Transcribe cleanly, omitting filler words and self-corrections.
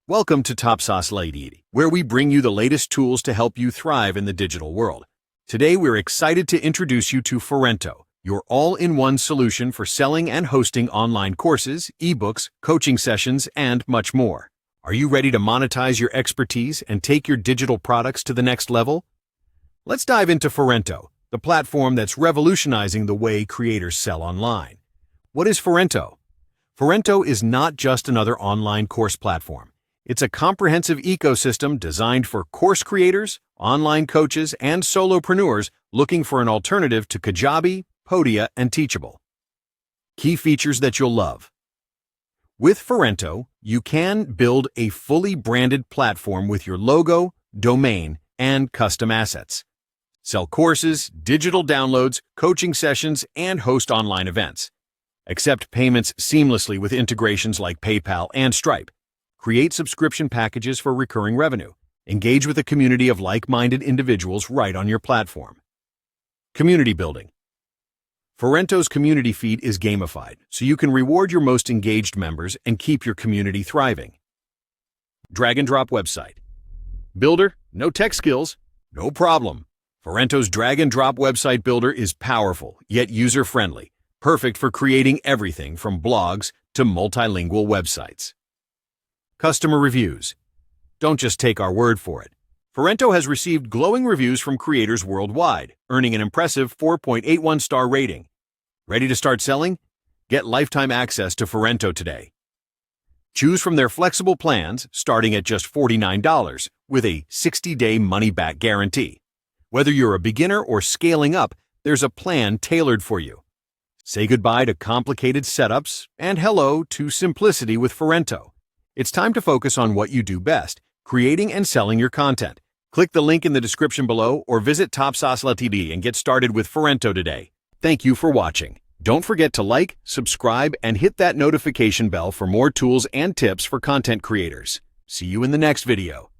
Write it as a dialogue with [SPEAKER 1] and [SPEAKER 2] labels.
[SPEAKER 1] Welcome to Saas Ltd, where we bring you the latest tools to help you thrive in the digital world. Today, we're excited to introduce you to Forento, your all-in-one solution for selling and hosting online courses, ebooks, coaching sessions, and much more. Are you ready to monetize your expertise and take your digital products to the next level? Let's dive into Forento, the platform that's revolutionizing the way creators sell online. What is Forento? Forento is not just another online course platform. It's a comprehensive ecosystem designed for course creators, online coaches, and solopreneurs looking for an alternative to Kajabi, Podia, and Teachable. Key features that you'll love. With Forento, you can build a fully branded platform with your logo, domain, and custom assets. Sell courses, digital downloads, coaching sessions, and host online events. Accept payments seamlessly with integrations like PayPal and Stripe. Create subscription packages for recurring revenue. Engage with a community of like-minded individuals right on your platform. Community building. Forento's community feed is gamified, so you can reward your most engaged members and keep your community thriving. Drag-and-drop website. Builder, no tech skills? No problem. Forento's drag-and-drop website builder is powerful, yet user-friendly, perfect for creating everything from blogs to multilingual websites. Customer reviews. Don't just take our word for it. Forento has received glowing reviews from creators worldwide, earning an impressive 4.81 star rating. Ready to start selling? Get lifetime access to Forento today. Choose from their flexible plans starting at just $49 with a 60-day money-back guarantee. Whether you're a beginner or scaling up, there's a plan tailored for you. Say goodbye to complicated setups and hello to simplicity with Forento. It's time to focus on what you do best, creating and selling your content. Click the link in the description below or visit Saas Ltd and get started with Forento today. Thank you for watching. Don't forget to like, subscribe, and hit that notification bell for more tools and tips for content creators. See you in the next video.